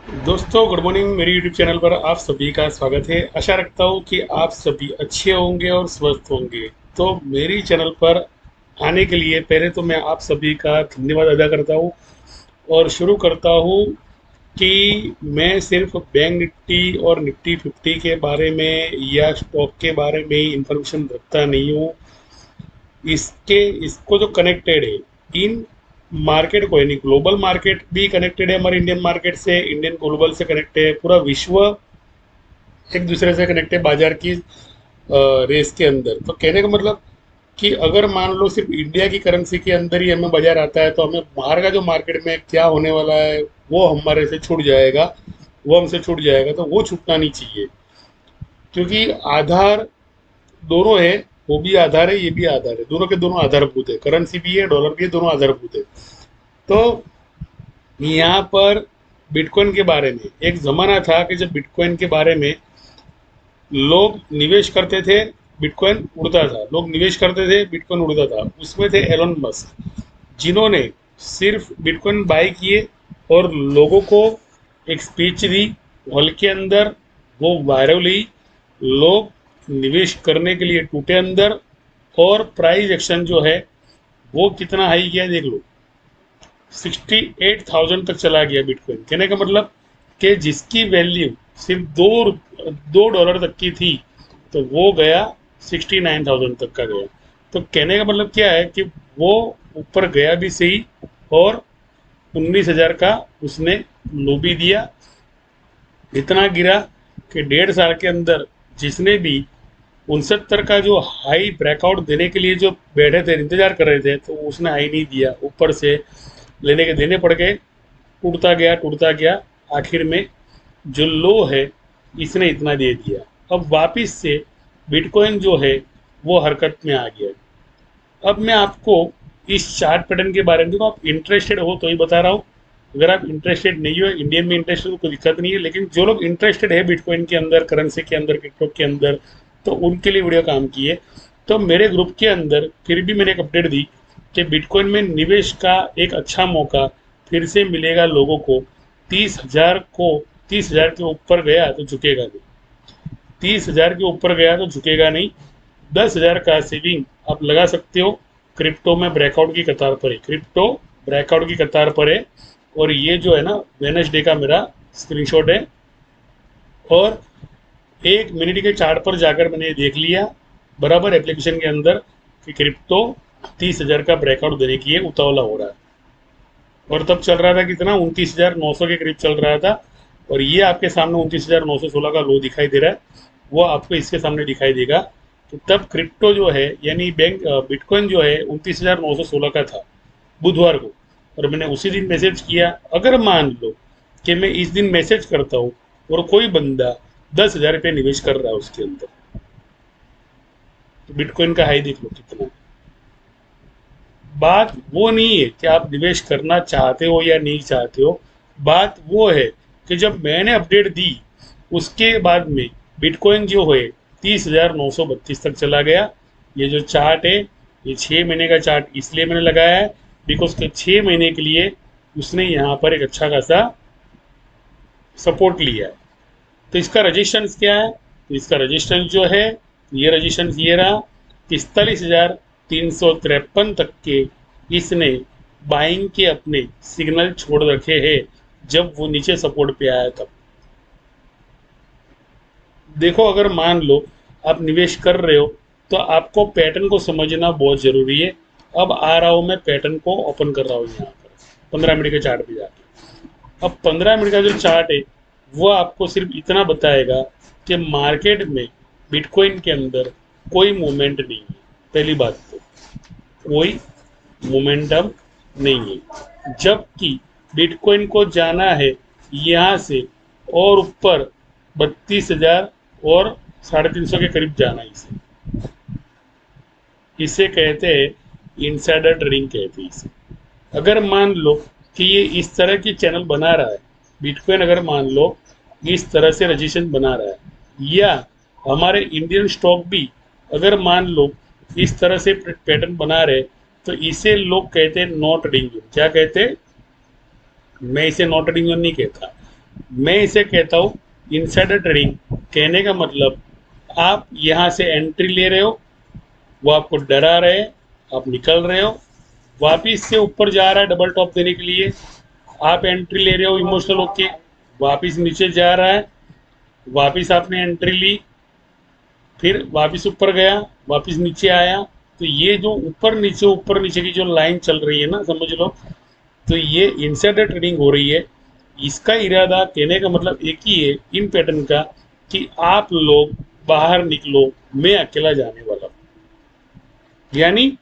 दोस्तों good morning. मेरे YouTube channel पर आप सभी का स्वागत है। आशा रखता हूँ कि आप सभी अच्छे होंगे और स्वस्थ होंगे। तो मेरी चैनल पर आने के लिए पहले तो मैं आप सभी का धन्यवाद अदा करता हूँ और शुरू करता हूँ कि मैं सिर्फ बैंक निफ्टी और निफ्टी 50 के बारे में या स्टॉक के बारे में ही इंफॉर्मेशन रखता नहीं हूँ। इसके इसको जो कनेक्टेड है इन मार्केट को, यानी ग्लोबल मार्केट भी कनेक्टेड है हमारे इंडियन मार्केट से, इंडियन ग्लोबल से कनेक्टेड है, पूरा विश्व एक दूसरे से कनेक्ट है बाजार की रेस के अंदर। तो कहने का मतलब कि अगर मान लो सिर्फ इंडिया की करेंसी के अंदर ही हमें बाजार आता है तो हमें बाहर का जो मार्केट में क्या होने वाला है वो हमारे से छूट जाएगा, वो हमसे छूट जाएगा। तो वो छूटना नहीं चाहिए, क्योंकि आधार दोनों है। वो भी आधार है, ये भी आधार है, दोनों के दोनों आधारभूत है। करेंसी भी है, डॉलर भी है, दोनों आधारभूत है। तो यहाँ पर बिटकॉइन के बारे में एक ज़माना था कि जब बिटकॉइन के बारे में लोग निवेश करते थे, बिटकॉइन उड़ता था। लोग निवेश करते थे, बिटकॉइन उड़ता था। उसमें थे एलन मस्क, जिन्होंने सिर्फ बिटकॉइन बाय किए और लोगों को एक स्पीच दी हॉल के अंदर। वो वायरल हुई, लोग निवेश करने के लिए टूटे अंदर। और प्राइस एक्शन जो है वो कितना हाई गया देख लो, 68,000 तक चला गया बिटकॉइन। कहने का मतलब कि जिसकी वैल्यू सिर्फ दो डॉलर तक की थी तो वो गया 69,000 तक का गया। तो कहने का मतलब क्या है कि वो ऊपर गया भी सही और 19,000 का उसने लो भी दिया। इतना गिरा कि 1.5 साल के अंदर जिसने भी 69 का जो हाई ब्रेकआउट देने के लिए जो बैठे थे, इंतजार कर रहे थे, तो उसने हाई नहीं दिया। ऊपर से लेने के देने पड़ गए, टूटता गया। आखिर में जो लो है इसने इतना दे दिया। अब वापिस से बिटकॉइन जो है वो हरकत में आ गया। अब मैं आपको इस चार्ट पैटर्न के बारे में, देखो आप इंटरेस्टेड हो तो ही बता रहा हूँ। अगर आप इंटरेस्टेड नहीं हो, इंडियन में इंटरेस्टेड हो, तो कोई दिक्कत नहीं है। लेकिन जो लोग इंटरेस्टेड है बिटकॉइन के अंदर, करेंसी के अंदर, क्रिप्टो के अंदर, तो उनके लिए वीडियो काम की है। तो मेरे ग्रुप के अंदर फिर भी मैंने एक अपडेट दी कि बिटकॉइन में निवेश का एक अच्छा मौका फिर से मिलेगा लोगों को। 30,000 को, 30,000 के ऊपर गया तो झुकेगा नहीं। 30,000 के ऊपर गया तो झुकेगा नहीं। 10,000 का सेविंग आप लगा सकते हो। क्रिप्टो में ब्रेकआउट की कतार पर है, क्रिप्टो ब्रेकआउट की कतार पर है। और ये जो है ना, वेनसडे का मेरा स्क्रीनशॉट है। और 1 मिनट के चार्ट पर जाकर मैंने देख लिया बराबर एप्लीकेशन के अंदर कि क्रिप्टो 30,000 का ब्रेकआउट देने की ये उतावला हो रहा है। और तब चल रहा था कितना, 29,900 के करीब चल रहा था। और ये आपके सामने 29,916 का लो दिखाई दे रहा है, वो आपको इसके सामने दिखाई देगा। तो तब क्रिप्टो जो है, यानी बैंक बिटकॉइन जो है 29,916 का था बुधवार को। और मैंने उसी दिन मैसेज किया, अगर मान लो कि मैं इस दिन मैसेज करता हूँ और कोई बंदा 10,000 रुपये निवेश कर रहा है उसके अंदर, तो बिटकॉइन का हाई देख लो कितना। बात वो नहीं है कि आप निवेश करना चाहते हो या नहीं चाहते हो। बात वो है कि जब मैंने अपडेट दी उसके बाद में बिटकॉइन जो है 30,932 तक चला गया। ये जो चार्ट है ये 6 महीने का चार्ट इसलिए मैंने लगाया है बिकॉज के 6 महीने के लिए उसने यहाँ पर एक अच्छा खासा सपोर्ट लिया है। तो इसका रजिस्टेंस क्या है, तो इसका रजिस्टेंस जो है, ये रजिस्टेंस ये रहा, 45,353 तक के इसने बाइंग के अपने सिग्नल छोड़ रखे हैं जब वो नीचे सपोर्ट पे आया तब। देखो अगर मान लो आप निवेश कर रहे हो तो आपको पैटर्न को समझना बहुत ज़रूरी है। अब आ रहा हूँ मैं पैटर्न को ओपन कर रहा हूँ यहाँ पर 15 मिनट के चार्ट पे जाके। अब 15 मिनट का जो चार्ट है वो आपको सिर्फ इतना बताएगा कि मार्केट में बिटकॉइन के अंदर कोई मूवमेंट नहीं है। पहली बात तो कोई मोमेंटम नहीं है, जबकि बिटकॉइन को जाना है यहाँ से और ऊपर 32,000 और 350 के करीब जाना है इसे। इसे कहते हैं इनसाइडर ट्रेडिंग कहते हैं इसे। अगर मान लो कि ये इस तरह की चैनल बना रहा है, बिटकॉइन अगर मान लो इस तरह से रजिस्ट्रेशन बना रहा है, या हमारे इंडियन स्टॉक भी अगर मान लो इस तरह से पैटर्न बना रहे, तो इसे लोग कहते हैं नो ट्रेडिंग जोन। क्या कहते हैं, मैं इसे नो ट्रेडिंग जोन नहीं कहता, मैं इसे कहता हूँ इनसाइडर ट्रेडिंग। कहने का मतलब आप यहाँ से एंट्री ले रहे हो, वो आपको डरा रहे हैं, आप निकल रहे हो, वापिस से ऊपर जा रहा है डबल टॉप देने के लिए, आप एंट्री ले रहे हो इमोशनल होके, वापिस नीचे जा रहा है, वापिस आपने एंट्री ली, फिर वापिस ऊपर गया, वापिस नीचे आया। तो ये जो ऊपर नीचे की जो लाइन चल रही है ना, समझ लो, तो ये इनसाइडर ट्रेडिंग हो रही है। इसका इरादा कहने का मतलब एक ही है इन पैटर्न का, कि आप लोग बाहर निकलो, मैं अकेला जाने वाला हूं। यानी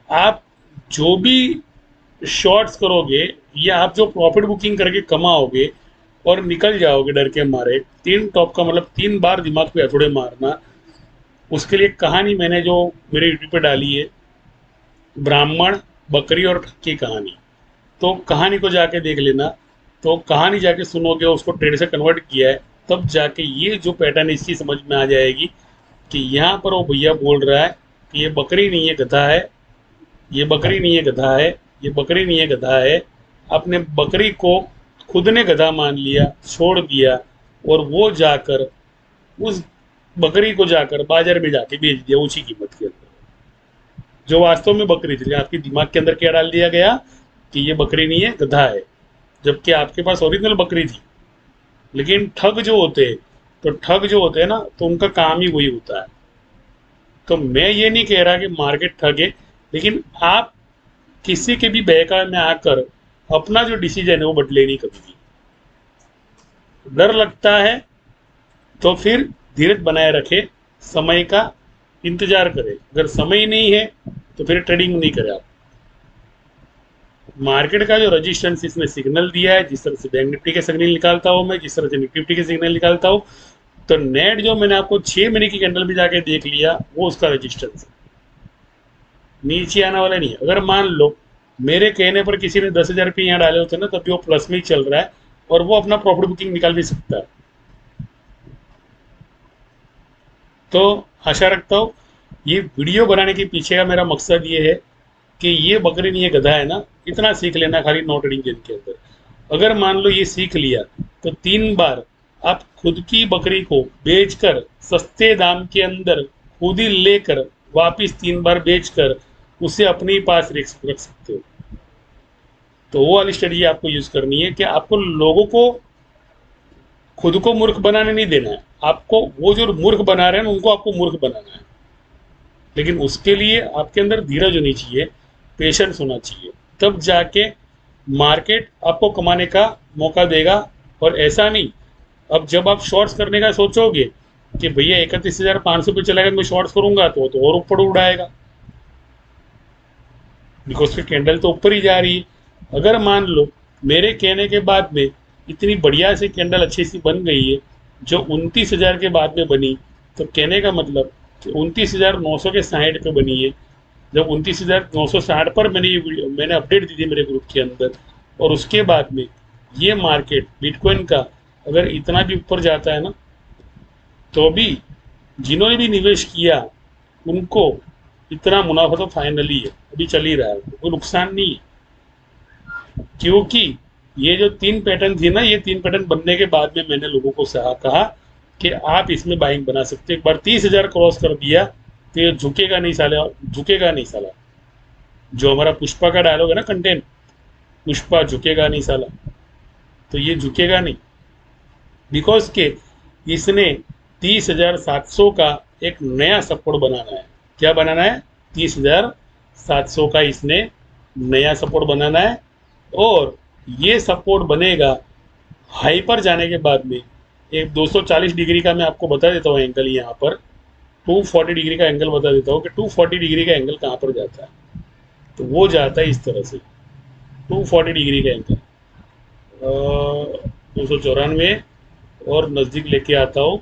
आप जो भी शॉर्ट्स करोगे या आप जो प्रॉफिट बुकिंग करके कमाओगे और निकल जाओगे डर के मारे, तीन टॉप का मतलब 3 बार दिमाग पे हथौड़े मारना। उसके लिए कहानी मैंने जो मेरे यूट्यूब पे डाली है, ब्राह्मण, बकरी और ठग की कहानी, तो कहानी को जाके देख लेना। तो कहानी जाके सुनोगे, उसको ट्रेड से कन्वर्ट किया है, तब जाके ये जो पैटर्न इसकी समझ में आ जाएगी कि यहाँ पर वो भैया बोल रहा है कि ये बकरी नहीं है गधा है, ये बकरी नहीं है गधा है, ये बकरी नहीं है गधा है। आपने बकरी को खुद ने गधा मान लिया, छोड़ दिया, और वो जाकर उस बकरी को जाकर बाजार में जाके बेच दिया ऊंची कीमत के अंदर, जो वास्तव में बकरी थी। आपके दिमाग के अंदर क्या डाल दिया गया कि ये बकरी नहीं है गधा है, जबकि आपके पास ओरिजिनल बकरी थी। लेकिन ठग जो होते हैं, तो ठग जो होते हैं ना, तो उनका काम ही वही होता है। तो मैं ये नहीं कह रहा कि मार्केट ठग है, लेकिन आप किसी के भी बहकावे में आकर अपना जो डिसीजन है वो बदले नहीं कभी भी। डर लगता है तो फिर धीरज बनाए रखे, समय का इंतजार करें। अगर समय ही नहीं है तो फिर ट्रेडिंग नहीं करें आप। मार्केट का जो रजिस्टेंस इसने सिग्नल दिया है, जिस तरह से बैंक निफ्टी के सिग्नल निकालता हूँ मैं, जिस तरह से निफ्टी के सिग्नल निकालता हूँ, तो नेट जो मैंने आपको 6 महीने की कैंडल में जाके देख लिया, वो उसका रजिस्टेंस है, नीचे आने वाला नहीं है। अगर मान लो मेरे कहने पर किसी ने 10,000 रुपये यहाँ डाले होते ना, तब भी वो प्लस में ही चल रहा है और वो अपना प्रॉफिट बुकिंग निकाल भी सकता है। तो आशा रखता हूँ ये वीडियो बनाने के पीछे का मेरा मकसद ये है कि ये बकरी नहीं है गधा है ना, इतना सीख लेना खाली नो ट्रेडिंग गेम के अंदर। अगर मान लो ये सीख लिया, तो 3 बार आप खुद की बकरी को बेचकर सस्ते दाम के अंदर खुद ही लेकर वापिस 3 बार बेचकर उसे अपने ही पास रख सकते हो। तो वो वाली स्ट्रेटजी आपको यूज करनी है कि आपको लोगों को खुद को मूर्ख बनाने नहीं देना है, आपको वो जो मूर्ख बना रहे हैं उनको आपको मूर्ख बनाना है। लेकिन उसके लिए आपके अंदर धीरज होनी चाहिए, पेशेंस होना चाहिए, तब जाके मार्केट आपको कमाने का मौका देगा। और ऐसा नहीं, अब जब आप शॉर्ट्स करने का सोचोगे कि भैया 31,500 पे चलेगा, मैं शॉर्ट्स करूंगा, तो और ऊपर उड़ाएगा, बिकॉज फिर कैंडल तो ऊपर ही जा रही है। अगर मान लो मेरे कहने के बाद में इतनी बढ़िया सी कैंडल अच्छी सी बन गई है, जो 29,000 के बाद में बनी, तो कहने का मतलब कि 29,960 पे बनी है। जब 29,960 पर मैंने अपडेट दी थी मेरे ग्रुप के अंदर, और उसके बाद में ये मार्केट बिटकॉइन का अगर इतना भी ऊपर जाता है ना, तो भी जिन्होंने भी निवेश किया उनको इतना मुनाफा तो फाइनली है, अभी चल ही रहा है, कोई नुकसान नहीं है। क्योंकि ये जो 3 पैटर्न थी ना, ये 3 पैटर्न बनने के बाद में मैंने लोगों को कहा कि आप इसमें बाइंग बना सकते हैं। एक बार 30,000 क्रॉस कर दिया तो ये झुकेगा नहीं साला, झुकेगा नहीं साला। जो हमारा पुष्पा का डायलॉग है ना, कंटेंट, पुष्पा झुकेगा नहीं साला, तो ये झुकेगा नहीं। बिकॉज के इसने 30,700 का एक नया सपोर्ट बनाना है। क्या बनाना है? 30,700 का इसने नया सपोर्ट बनाना है। और ये सपोर्ट बनेगा हाई पर जाने के बाद में। एक 240 डिग्री का मैं आपको बता देता हूँ एंगल, यहाँ पर 240 डिग्री का एंगल बता देता हूँ कि 240 डिग्री का एंगल कहाँ पर जाता है। तो वो जाता है इस तरह से, 240 डिग्री का एंगल 294, और नज़दीक लेके आता हूँ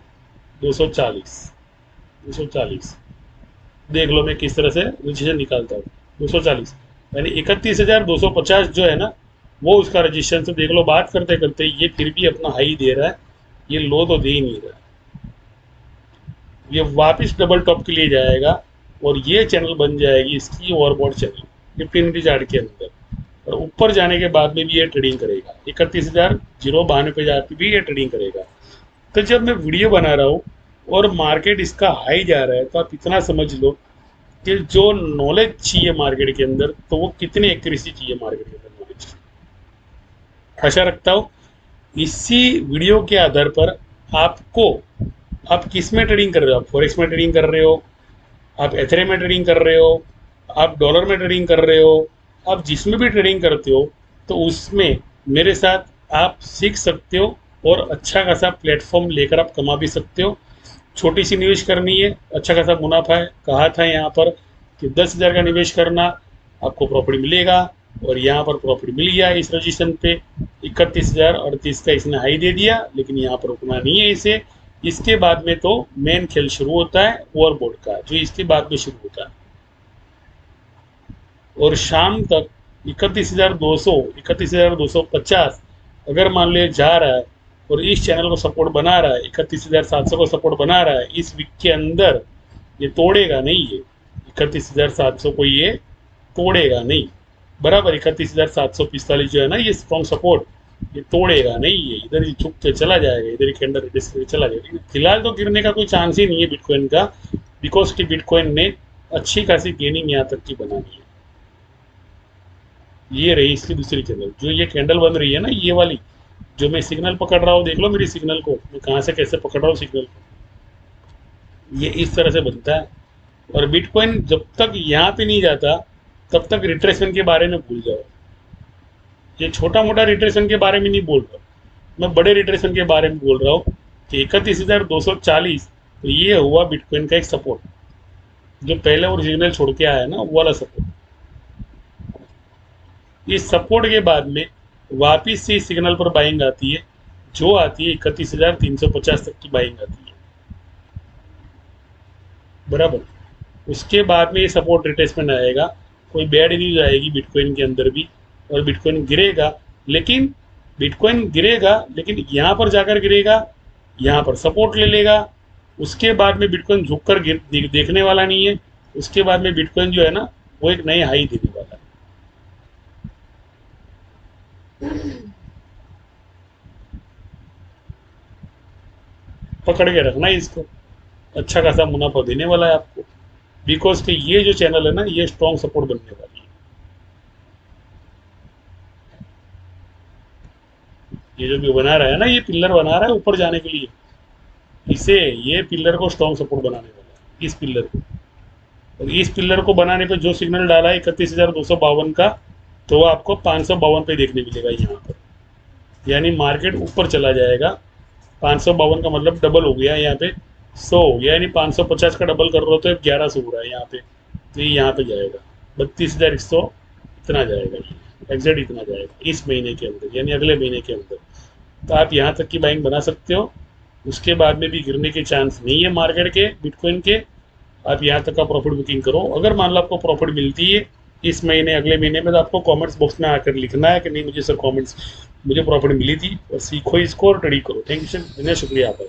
240। 240 देख लो मैं किस तरह से रजिस्ट्रेशन निकालता हूँ। 240 यानी 31,250 जो है ना, वो उसका रजिस्ट्रेशन से देख लो। बात करते करते ये फिर भी अपना हाई दे रहा है, ये लो तो दे ही नहीं रहा। ये वापस डबल टॉप के लिए जाएगा और ये चैनल बन जाएगी इसकी ओवरबॉट चैनल 15 मिनट चार्ट के अंदर। और ऊपर जाने के बाद में भी ये ट्रेडिंग करेगा, 31,092 पे जाके भी ये ट्रेडिंग करेगा। तो जब मैं वीडियो बना रहा हूँ और मार्केट इसका हाई जा रहा है, तो आप इतना समझ लो कि जो नॉलेज चाहिए मार्केट के अंदर, तो वो कितनी एक्यूरेसी चाहिए मार्केट के अंदर नॉलेज। आशा रखता हूँ इसी वीडियो के आधार पर आपको, आप किस में ट्रेडिंग कर रहे हो, आप फॉरेक्स में ट्रेडिंग कर रहे हो, आप एथेरियम में ट्रेडिंग कर रहे हो, आप डॉलर में ट्रेडिंग कर रहे हो, आप जिसमें भी ट्रेडिंग करते हो, तो उसमें मेरे साथ आप सीख सकते हो और अच्छा खासा प्लेटफॉर्म लेकर आप कमा भी सकते हो। छोटी सी निवेश करनी है, अच्छा खासा मुनाफा है। कहा था यहाँ पर कि 10,000 का निवेश करना, आपको प्रॉफिट मिलेगा, और यहाँ पर प्रॉफिट मिल गया इस रजिस्ट्रेशन पे 31,038 का इसने हाई दे दिया। लेकिन यहाँ पर रुकना नहीं है इसे, इसके बाद में तो मेन खेल शुरू होता है ओवरबोर्ड का, जो इसके बाद में शुरू होता है। और शाम तक 31,200, 31,250 अगर मान लो जा रहा है और इस चैनल को सपोर्ट बना रहा है, 31,700 को सपोर्ट बना रहा है, इस वीक के अंदर ये तोड़ेगा नहीं, ये 31,700 को ये तोड़ेगा नहीं। बराबर 31,745 जो है ना, ये स्ट्रॉन्ग सपोर्ट, ये तोड़ेगा नहीं, ये इधर ही झुक के चला जाएगा, इधर ही कैंडल रिट्रेस करके चला जाएगा। लेकिन फिलहाल तो गिरने का कोई चांस ही नहीं है बिटकॉइन का, बिकॉज कि बिटकॉइन ने अच्छी खासी गेनिंग यहाँ तक की बनानी है। ये रही इसकी दूसरी कैंडल, जो ये कैंडल बन रही है ना, ये वाली जो मैं सिग्नल पकड़ रहा हूँ, देख लो मेरी सिग्नल को, मैं कहाँ से कैसे पकड़ रहा हूँ सिग्नल को। ये इस तरह से बनता है। और बिटकॉइन जब तक यहाँ पे नहीं जाता, तब तक रिट्रेसमेंट के बारे में भूल जाओ। ये छोटा मोटा रिट्रेसमेंट के बारे में नहीं बोल रहा, मैं बड़े रिट्रेसमेंट के बारे में बोल रहा हूँ कि 31,240, तो ये हुआ बिटकॉइन का एक सपोर्ट, जो पहले वो सिग्नल छोड़ के आया ना, वो वाला सपोर्ट। इस सपोर्ट के बाद में वापिस से सिग्नल पर बाइंग आती है, जो आती है 31,350 तक की बाइंग आती है। बराबर, उसके बाद में ये सपोर्ट रिट्रेसमेंट आएगा, कोई बैड न्यूज आएगी बिटकॉइन के अंदर भी, और बिटकॉइन गिरेगा। लेकिन बिटकॉइन गिरेगा, लेकिन यहाँ पर जाकर गिरेगा, यहाँ पर सपोर्ट ले लेगा। उसके बाद में बिटकॉइन झुककर देखने वाला नहीं है। उसके बाद में बिटकॉइन जो है ना, वो एक नए हाई देने वाला है। पकड़ के रखना है इसको, अच्छा खासा मुनाफा देने वाला है आपको, बिकॉज कि ये जो चैनल है ना, ये स्ट्रॉन्ग सपोर्ट बनने वाली है। ये जो भी बना रहा है ना, ये पिलर बना रहा है ऊपर जाने के लिए, इसे, ये पिलर को स्ट्रॉन्ग सपोर्ट बनाने वाला है, इस पिलर को। और इस पिलर को बनाने पे जो सिग्नल डाला है 31,252 का, तो वो आपको 552 पे देखने मिलेगा यहाँ पर। यानी मार्केट ऊपर चला जाएगा। 552 का मतलब डबल हो गया यहाँ पे, 100 हो गया, यानी 550 का डबल कर रहे हो तो 1100 हो रहा है यहाँ पे। तो ये यहाँ पे जाएगा 32,100, इतना जाएगा, एग्जैक्ट इतना जाएगा इस महीने के अंदर, यानी अगले महीने के अंदर। तो आप यहाँ तक की बाइंग बना सकते हो। उसके बाद में भी गिरने के चांस नहीं है मार्केट के, बिटकॉइन के। आप यहाँ तक का प्रॉफिट बुकिंग करो। अगर मान लो आपको प्रॉफिट मिलती है इस महीने, अगले महीने में, तो आपको कमेंट्स बॉक्स में आकर लिखना है कि नहीं मुझे सर कमेंट्स, मुझे प्रॉफिट मिली थी, और सीखो इसको और ट्रेडिंग करो। थैंक यू सर, धन्यवाद, शुक्रिया आपका।